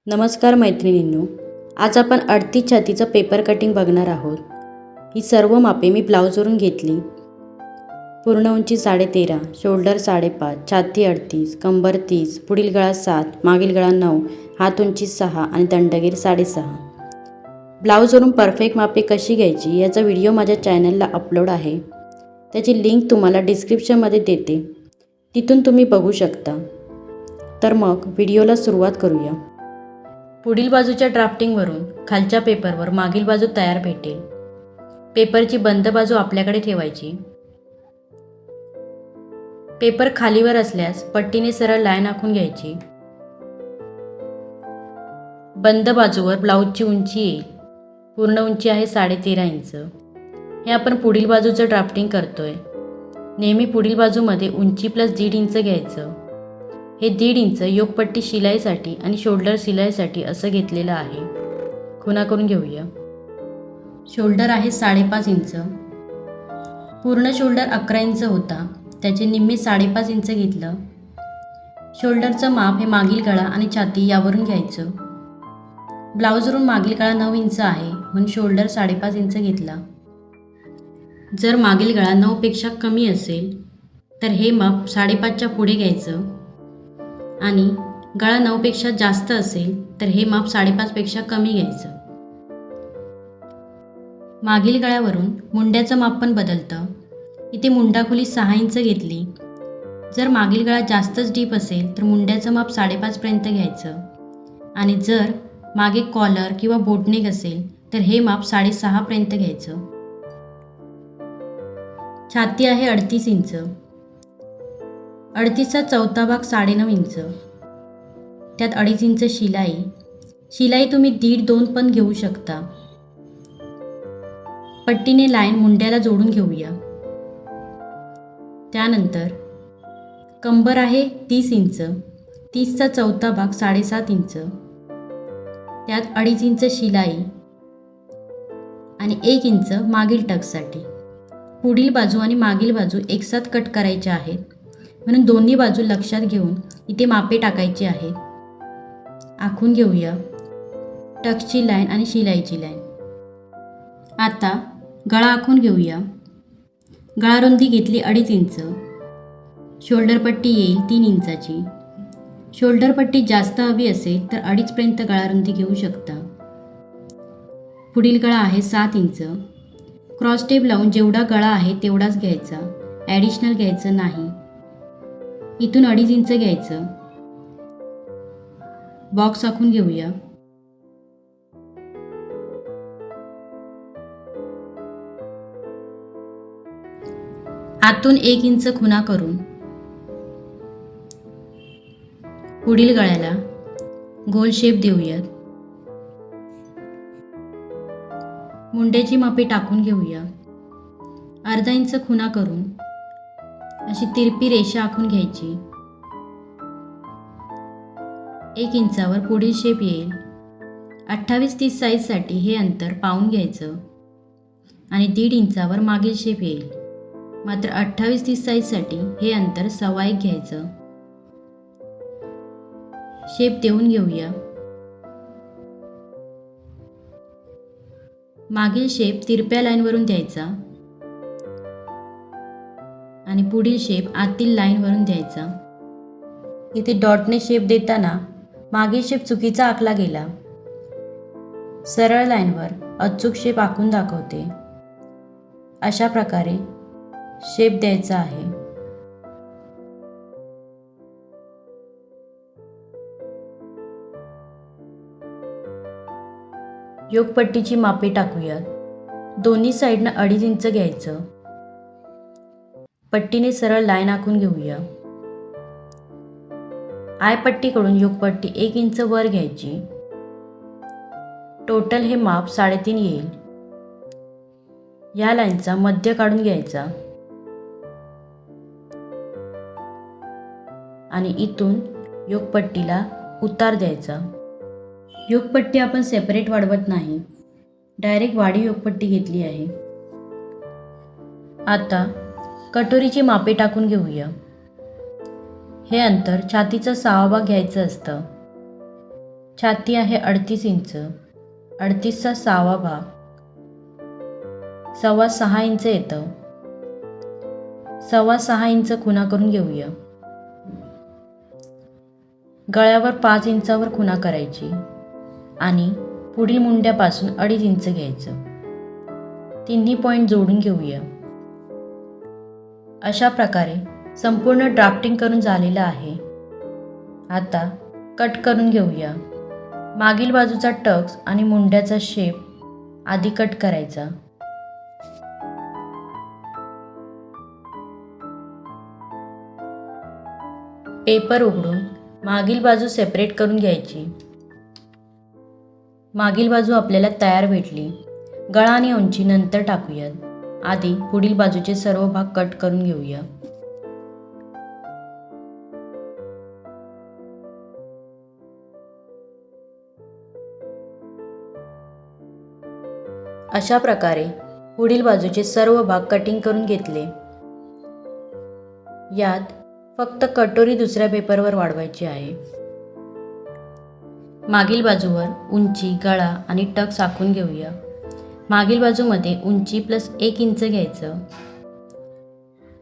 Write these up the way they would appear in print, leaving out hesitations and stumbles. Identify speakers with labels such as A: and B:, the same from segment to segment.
A: नमस्कार मैत्रिणींनो, आज आपण 38 छातीचं पेपर कटिंग बघणार आहोत. ही सर्व मापे मी ब्लाऊजवरून घेतली. पूर्ण उंची 13.5, शोल्डर 5.5, छाती 38, कंबर 30, पुढील गळा 7, मागील गळा 9, हात उंची 6 आणि दंडगीर 6.5. ब्लाऊजवरून परफेक्ट मापे कशी घ्यायची याचा व्हिडिओ माझ्या चॅनलला अपलोड आहे. त्याची लिंक तुम्हाला डिस्क्रिप्शनमध्ये देते, तिथून तुम्ही बघू शकता. तर मग व्हिडिओला सुरुवात करूया. पुढील बाजूच्या ड्राफ्टिंगवरून खालच्या पेपरवर मागील बाजू तयार भेटेल. पेपरची बंद बाजू आपल्याकडे ठेवायची. पेपर खालीवर असल्यास पट्टीने सरळ लाईन आखून घ्यायची. बंद बाजूवर ब्लाऊजची उंची येईल. पूर्ण उंची आहे 13.5 इंच. हे आपण पुढील बाजूचं ड्राफ्टिंग करतोय. नेहमी पुढील बाजूमध्ये उंची प्लस 1.5 इंच घ्यायचं. हे 1.5 इंच योकपट्टी शिलाईसाठी आणि शोल्डर शिलाईसाठी असं घेतलेलं आहे. खुणा करून घेऊया. शोल्डर आहे 5.5 इंच. पूर्ण शोल्डर 11 इंच होता, त्याचे निम्मे 5.5 इंच घेतलं. शोल्डरचं माप हे मागील गळा आणि छाती यावरून घ्यायचं. ब्लाऊजवरून मागील गळा 9 इंच आहे, म्हणून शोल्डर 5.5 इंच घेतला. जर मागील गळा 9 पेक्षा कमी असेल तर हे माप 5.5च्या पुढे घ्यायचं आणि गळा 9 पेक्षा जास्त असेल तर हे माप 5.5 पेक्षा कमी घ्यायचं. मागील गळ्यावरून मुंड्याचं माप पण बदलतं. इथे मुंडा खोली 6 इंच घेतली. जर मागील गळा जास्तच डीप असेल तर मुंड्याचं माप 5.5 पर्यंत घ्यायचं आणि जर मागे कॉलर किंवा बोटनेक असेल तर हे माप 6.5 पर्यंत घ्यायचं. छाती आहे 38 इंच. 38चा चौथा भाग 9.5 इंच. त्यात 2.5 इंच शिलाई तुम्ही 1.5-2 पण घेऊ शकता. पट्टीने लाईन मुंड्याला जोडून घेऊया. त्यानंतर कंबर आहे 30 इंच. 30चा चौथा भाग 7.5 इंच. त्यात 2.5 इंच शिलाई आणि 1 इंच मागील टक्ससाठी. पुढील बाजू आणि मागील बाजू एकसाथ कट करायच्या आहेत, म्हणून दोन्ही बाजू लक्षात घेऊन इथे मापे टाकायची आहेत. आखून घेऊया टक्सची लाईन आणि शिलाईची लाईन. आता गळा आखून घेऊया. गळा रुंदी घेतली 2.5 इंच. शोल्डर पट्टी येईल 3 इंचाची. शोल्डर पट्टी जास्त हवी असेल तर 2.5 पर्यंत गळा रुंदी घेऊ शकता. पुढील गळा आहे 7 इंच. क्रॉस टेप लावून जेवढा गळा आहे तेवढाच घ्यायचा, ॲडिशनल घ्यायचं नाही. इथून 2.5 इंच घ्यायचं. बॉक्स आखून घेऊया. आतून 1 इंच खुणा करून पुढील गळ्याला गोल शेप देऊयात. मुंड्याची मापे टाकून घेऊया. अर्धा इंच खुणा करून अशी तिरपी रेषा आखून घ्यायची. 1 इंचावर पुढील शेप येईल. 28-30 साईजसाठी हे अंतर पाहून घ्यायचं आणि 1.5 इंचावर मागील शेप येईल. मात्र 28-30 साईजसाठी हे अंतर 1.25 घ्यायचं. शेप देऊन घेऊया. मागील शेप तिरप्या लाईनवरून द्यायचा आणि पुढील शेप आतील लाईनवरून द्यायचा. इथे डॉटने शेप देताना मागील शेप चुकीचा आखला गेला. सरळ लाईनवर अचूक शेप आखून दाखवते. अशा प्रकारे शेप द्यायचा आहे. योकपट्टीची मापे टाकूयात. दोन्ही साईडनं 2.5 इंच घ्यायचं. पट्टीने सरळ लाईन आखून घेऊया. आयपट्टीकडून योकपट्टी 1 इंच वर घ्यायची. टोटल हे माप 3.5 येईल. या लाईनचा मध्य काढून घ्यायचा आणि इथून योकपट्टीला उतार द्यायचा. योकपट्टी आपण सेपरेट वाढवत नाही, डायरेक्ट वाढीव योकपट्टी घेतली आहे. आता कटोरीची मापे टाकून घेऊया. हे अंतर छातीचा 6 भाग घ्यायचं असतं. छाती आहे 38 इंच, 38चा 6वा भाग 6.25 इंच येतं. 6.25 इंच खुणा करून घेऊया. गळ्यावर 5 इंचावर खुणा करायची आणि पुढील मुंड्यापासून 2.5 इंच घ्यायचं. तिन्ही पॉईंट जोडून घेऊया. अशा प्रकारे संपूर्ण ड्राफ्टिंग करून झालेलं आहे. आता कट करून घेऊया. मागील बाजूचा टक्स आणि मुंड्याचा शेप आधी कट करायचा. पेपर उघडून मागील बाजू सेपरेट करून घ्यायची. मागील बाजू आपल्याला तयार भेटली. गळा आणि उंची नंतर टाकूयात. आधी पुढील बाजूचे सर्व भाग कट करून घेऊया. अशा प्रकारे पुढील बाजूचे सर्व भाग कटिंग करून घेतले. यात फक्त कटोरी दुसऱ्या पेपरवर वाढवायची आहे. मागील बाजूवर उंची, गळा आणि टक्स आखून घेऊया. मागील बाजूमध्ये उंची प्लस 1 इंच घ्यायचं.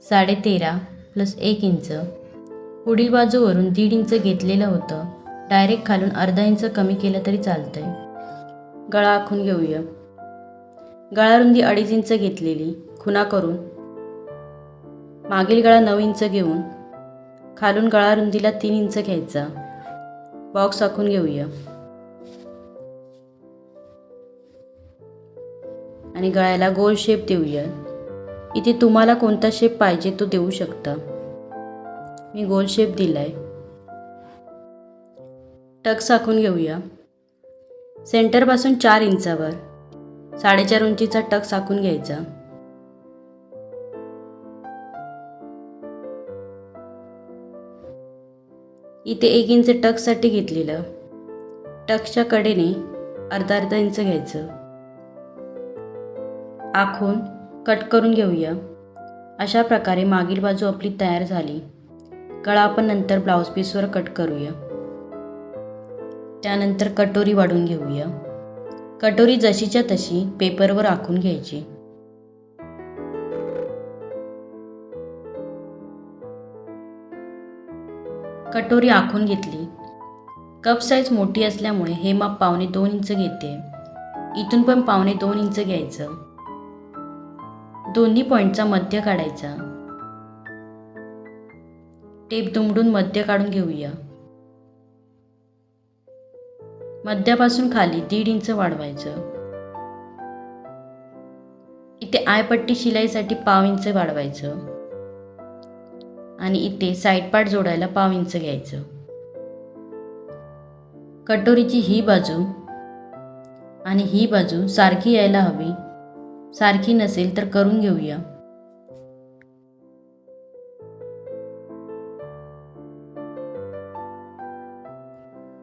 A: 13.5 प्लस 1 इंच. पुढील बाजूवरून 1.5 इंच घेतलेलं होतं. डायरेक्ट खालून अर्धा इंच कमी केलं तरी चालतंय. गळा आखून घेऊया. गळा रुंदी 2.5 इंच घेतलेली. खुणा करून मागील गळा 9 इंच घेऊन खालून गळा रुंदीला 3 इंच घ्यायचा. बॉक्स आखून घेऊया आणि गळ्याला गोल शेप देऊया. इथे तुम्हाला कोणता शेप पाहिजे तो देऊ शकता. मी गोल शेप दिलाय. टक्स आखून घेऊया. सेंटरपासून 4 इंचावर 4.5 उंचीचा टक्स आखून घ्यायचा. इथे 1 इंच टक्ससाठी घेतलेलं. टक्सच्या कडेने अर्धा इंच घ्यायचं. आखून कट करून घेऊया. अशा प्रकारे मागील बाजू आपली तयार झाली. गळा आपण नंतर ब्लाऊज पीसवर कट करूया. त्यानंतर कटोरी वाढून घेऊया. कटोरी जशीच्या तशी पेपरवर आखून घ्यायची. कटोरी आखून घेतली. कप साईज मोठी असल्यामुळे हे माप 1.25 इंच घेते. इथून पण 1.25 इंच घ्यायचं. दोन्ही पॉईंटचा मध्य काढायचा. टेप दुमडून मध्य काढून घेऊया. मध्यापासून खाली 1.5 इंच वाढवायचं. इथे आयपट्टी शिलाईसाठी 1/2 इंच वाढवायचं आणि इथे साईड पार्ट जोडायला 1/2 इंच घ्यायचं. कटोरीची ही बाजू आणि ही बाजू सारखी यायला हवी. सारखी नसेल तर करून घेऊया.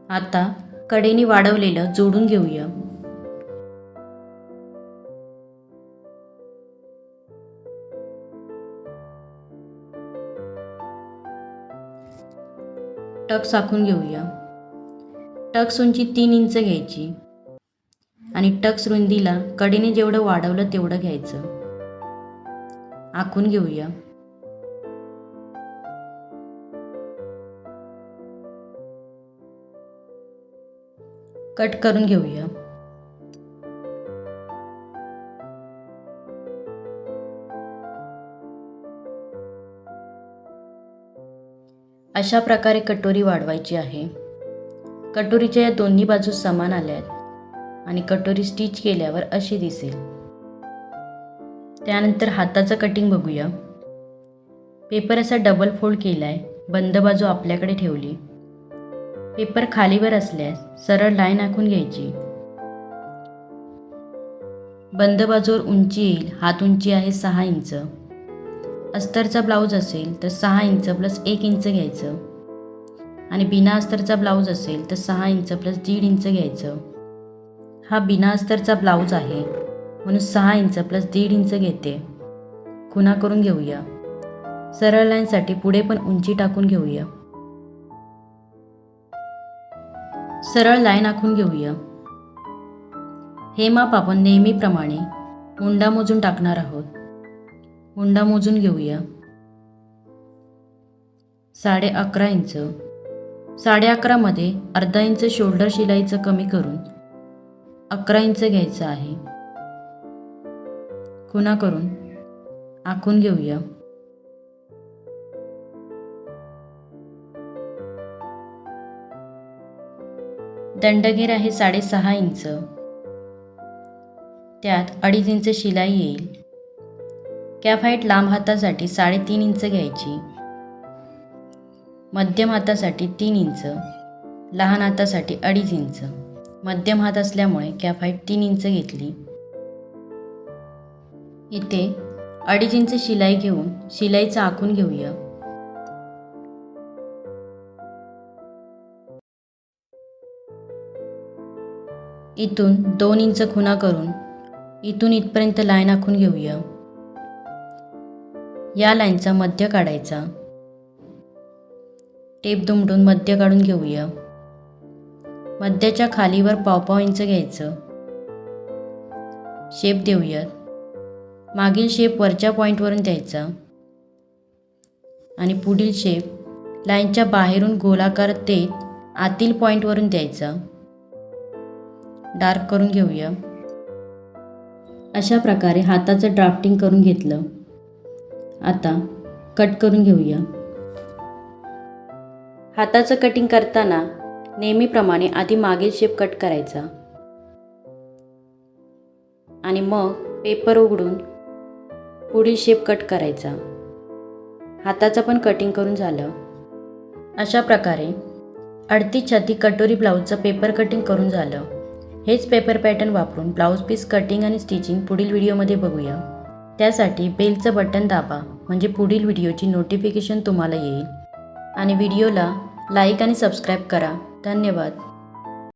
A: आता कडेने वाढवलेलं जोडून घेऊया. टक्स आखून घेऊया. टक्स उंची 3 इंच घ्यायची आणि टक्स रुंदीला कडेने जेवढं वाढवलं तेवढं घ्यायचं. आखून घेऊया. कट करून घेऊया. अशा प्रकारे कटोरी वाढवायची आहे. कटोरीच्या या दोन्ही बाजू समान आल्यात आणि कटोरी स्टिच केल्यावर अशी दिसेल. त्यानंतर हाताचं कटिंग बघूया. पेपर असा डबल फोल्ड केलाय. बंद बाजू आपल्याकडे ठेवली. पेपर खालीवर असल्यास सरळ लाईन आखून घ्यायची. बंद बाजूवर उंची येईल. हात उंची आहे 6 इंच. अस्तरचा ब्लाऊज असेल तर 6 इंच प्लस 1 इंच घ्यायचं आणि बिना अस्तरचा ब्लाऊज असेल तर 6 इंच प्लस 1.5 इंच घ्यायचं. हा बिना अस्तरचा ब्लाऊज आहे म्हणून 6 इंच प्लस 1.5 इंच घेते. खुणा करून घेऊया. सरळ लाईनसाठी पुढे पण उंची टाकून घेऊया. सरळ लाईन आखून घेऊया. हे माप आपण नेहमीप्रमाणे मुंडा मोजून टाकणार आहोत. मुंडा मोजून घेऊया. 11.5 इंच. 11.5 मध्ये अर्धा इंच शोल्डर शिलाईचं कमी करून 11 इंच घ्यायचं आहे. खुणा करून आखून घेऊया. दंडगेर आहे 6.5 इंच. त्यात 2.5 इंच शिलाई येईल. कॅप हाईट लांब हातासाठी 3.5 इंच घ्यायची. मध्यम हातासाठी 3 इंच. लहान हातासाठी 2.5 इंच. मध्यम हात असल्यामुळे कॅप हाईट 3 इंच घेतली. इथे 2.5 इंच शिलाई घेऊन शिलाईचं आखून घेऊया. इथून 2 इंच खुणा करून इथून इथपर्यंत लाईन आखून घेऊया. या लाईनचा मध्य काढायचा. टेप दुमडून मध्य काढून घेऊया. मध्याच्या खालीवर 1.5 इंच घ्यायचं. शेप देऊयात. मागील शेप वरच्या पॉईंटवरून द्यायचा आणि पुढील शेप लाईनच्या बाहेरून गोलाकार देत आतील पॉईंटवरून द्यायचा. डार्क करून घेऊया. अशा प्रकारे हाताचं ड्राफ्टिंग करून घेतलं. आता कट करून घेऊया. हाताचं कटिंग करताना नेहमीप्रमाणे आधी मागील शेप कट करायचा आणि मग पेपर उघडून पुढील शेप कट करायचा. हाताचं पण कटिंग करून झालं. अशा प्रकारे 38 छाती कटोरी ब्लाऊजचं पेपर कटिंग करून झालं. हेच पेपर पॅटर्न वापरून ब्लाऊज पीस कटिंग आणि स्टिचिंग पुढील व्हिडिओमध्ये बघूया. त्यासाठी बेलचं बटन दाबा म्हणजे पुढील व्हिडिओची नोटिफिकेशन तुम्हाला येईल आणि व्हिडिओला लाईक आणि सबस्क्राईब करा. धन्यवाद.